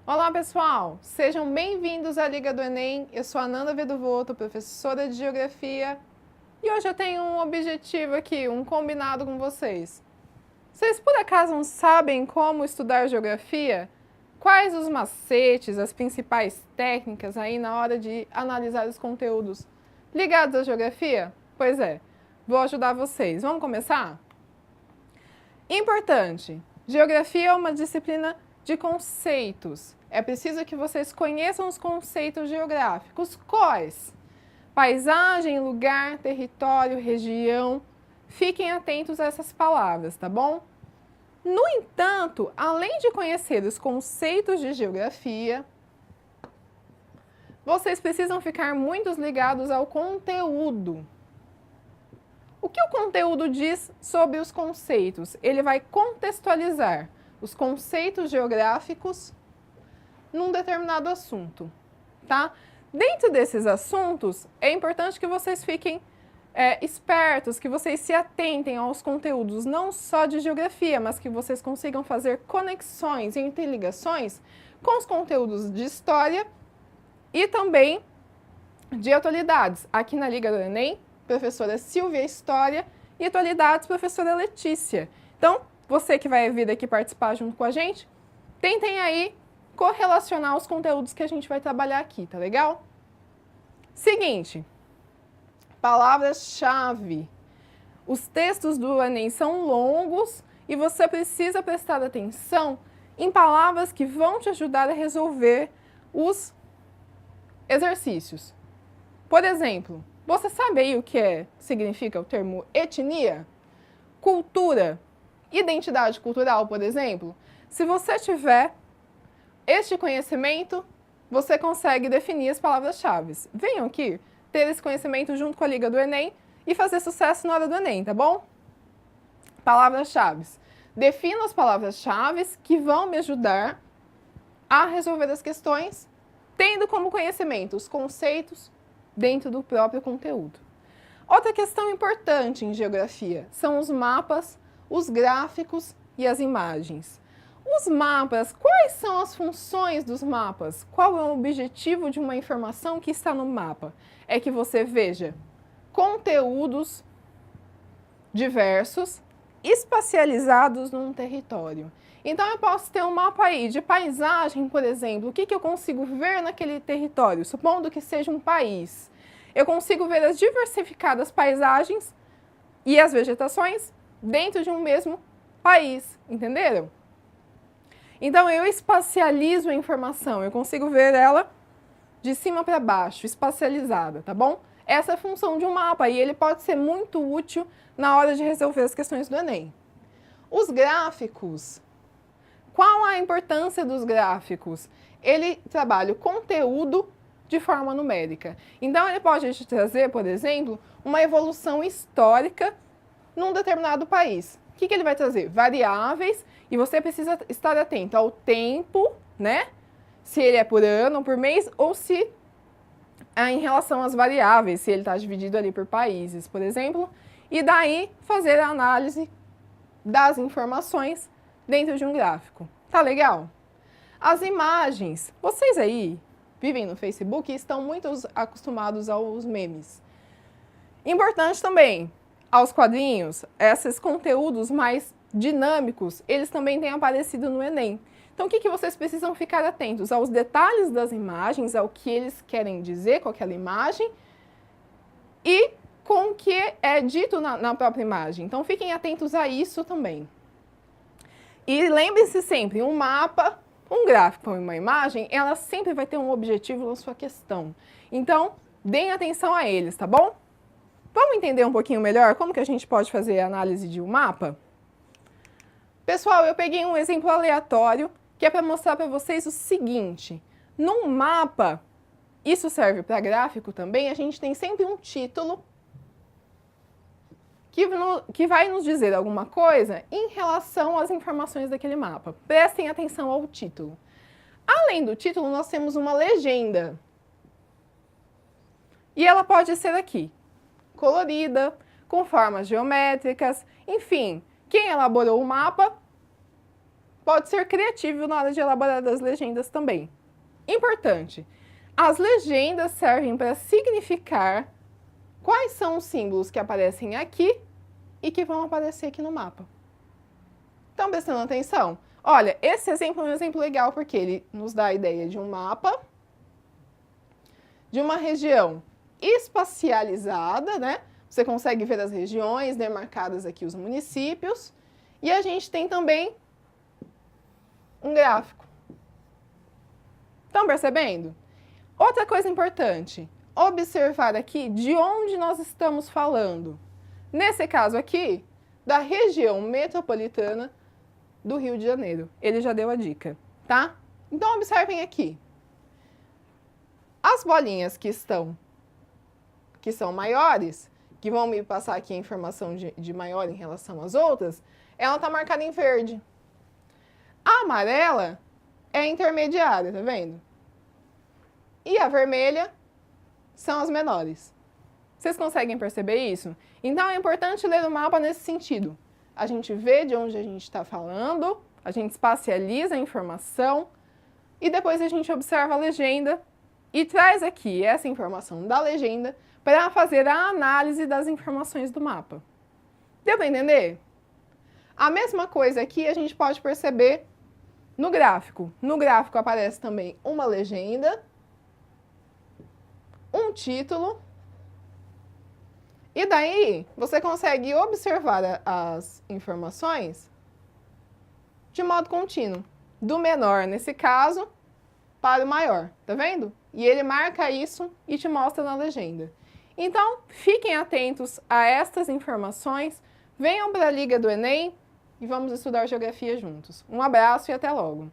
Olá pessoal, sejam bem-vindos à Liga do Enem. Eu sou a Nanda Vedovoto, professora de Geografia, e hoje eu tenho um objetivo aqui, um combinado com vocês. Vocês por acaso não sabem como estudar Geografia? Quais os macetes, as principais técnicas aí na hora de analisar os conteúdos ligados à Geografia? Pois é, vou ajudar vocês. Vamos começar? Importante, Geografia é uma disciplina de conceitos. É preciso que vocês conheçam os conceitos geográficos. Quais? Paisagem, lugar, território, região. Fiquem atentos a essas palavras, tá bom? No entanto, além de conhecer os conceitos de geografia, vocês precisam ficar muito ligados ao conteúdo. O que o conteúdo diz sobre os conceitos? Ele vai contextualizar os conceitos geográficos num determinado assunto, tá? Dentro desses assuntos, é importante que vocês fiquem espertos, que vocês se atentem aos conteúdos não só de geografia, mas que vocês consigam fazer conexões e interligações com os conteúdos de história e também de atualidades. Aqui na Liga do Enem, professora Silvia História e atualidades, professora Letícia. Então, você que vai vir aqui participar junto com a gente, tentem aí correlacionar os conteúdos que a gente vai trabalhar aqui, tá legal? Seguinte, palavras-chave. Os textos do Enem são longos e você precisa prestar atenção em palavras que vão te ajudar a resolver os exercícios. Por exemplo, você sabe aí o que significa o termo etnia? Cultura, identidade cultural, por exemplo? Se você tiver este conhecimento, você consegue definir as palavras-chave. Venham aqui ter esse conhecimento junto com a Liga do Enem e fazer sucesso na hora do Enem, tá bom? Palavras-chave. Defino as palavras-chave que vão me ajudar a resolver as questões, tendo como conhecimento os conceitos dentro do próprio conteúdo. Outra questão importante em geografia são os mapas, os gráficos e as imagens. Os mapas, quais são as funções dos mapas? Qual é o objetivo de uma informação que está no mapa? É que você veja conteúdos diversos, espacializados num território. Então, eu posso ter um mapa aí de paisagem, por exemplo. O que eu consigo ver naquele território? Supondo que seja um país. Eu consigo ver as diversificadas paisagens e as vegetações dentro de um mesmo país. Entenderam? Então, eu espacializo a informação. Eu consigo ver ela de cima para baixo, espacializada, tá bom? Essa é a função de um mapa e ele pode ser muito útil na hora de resolver as questões do Enem. Os gráficos. Qual a importância dos gráficos? Ele trabalha o conteúdo de forma numérica. Então, ele pode te trazer, por exemplo, uma evolução histórica num determinado país. O que ele vai trazer? Variáveis, e você precisa estar atento ao tempo, né? Se ele é por ano, por mês, ou se em relação às variáveis, se ele está dividido ali por países, por exemplo, e daí fazer a análise das informações dentro de um gráfico. Tá legal? As imagens. Vocês aí vivem no Facebook e estão muito acostumados aos memes. Importante também, aos quadrinhos, esses conteúdos mais dinâmicos, eles também têm aparecido no Enem. Então, o que vocês precisam ficar atentos? Aos detalhes das imagens, ao que eles querem dizer com aquela imagem e com o que é dito na própria imagem. Então, fiquem atentos a isso também. E lembre-se sempre, um mapa, um gráfico e uma imagem, ela sempre vai ter um objetivo na sua questão. Então, deem atenção a eles, tá bom? Vamos entender um pouquinho melhor como que a gente pode fazer a análise de um mapa? Pessoal, eu peguei um exemplo aleatório que é para mostrar para vocês o seguinte. Num mapa, isso serve para gráfico também, a gente tem sempre um título que vai nos dizer alguma coisa em relação às informações daquele mapa. Prestem atenção ao título. Além do título, nós temos uma legenda. E ela pode ser aqui, colorida, com formas geométricas, enfim. Quem elaborou o mapa pode ser criativo na hora de elaborar as legendas também. Importante, as legendas servem para significar quais são os símbolos que aparecem aqui e que vão aparecer aqui no mapa. Estão prestando atenção? Olha, esse exemplo é um exemplo legal porque ele nos dá a ideia de um mapa, de uma região espacializada, né? Você consegue ver as regiões, demarcadas aqui os municípios, e a gente tem também um gráfico. Estão percebendo? Outra coisa importante, observar aqui de onde nós estamos falando. Nesse caso aqui, da região metropolitana do Rio de Janeiro. Ele já deu a dica, tá? Então, observem aqui. As bolinhas que são maiores, que vão me passar aqui a informação de maior em relação às outras, ela está marcada em verde. A amarela é a intermediária, tá vendo? E a vermelha são as menores. Vocês conseguem perceber isso? Então é importante ler o mapa nesse sentido. A gente vê de onde a gente está falando, a gente espacializa a informação e depois a gente observa a legenda e traz aqui essa informação da legenda para fazer a análise das informações do mapa. Deu para entender? A mesma coisa aqui a gente pode perceber no gráfico. No gráfico aparece também uma legenda, um título, e daí você consegue observar as informações de modo contínuo, do menor, nesse caso, para o maior, tá vendo? E ele marca isso e te mostra na legenda. Então, fiquem atentos a estas informações, venham para a Liga do Enem e vamos estudar geografia juntos. Um abraço e até logo!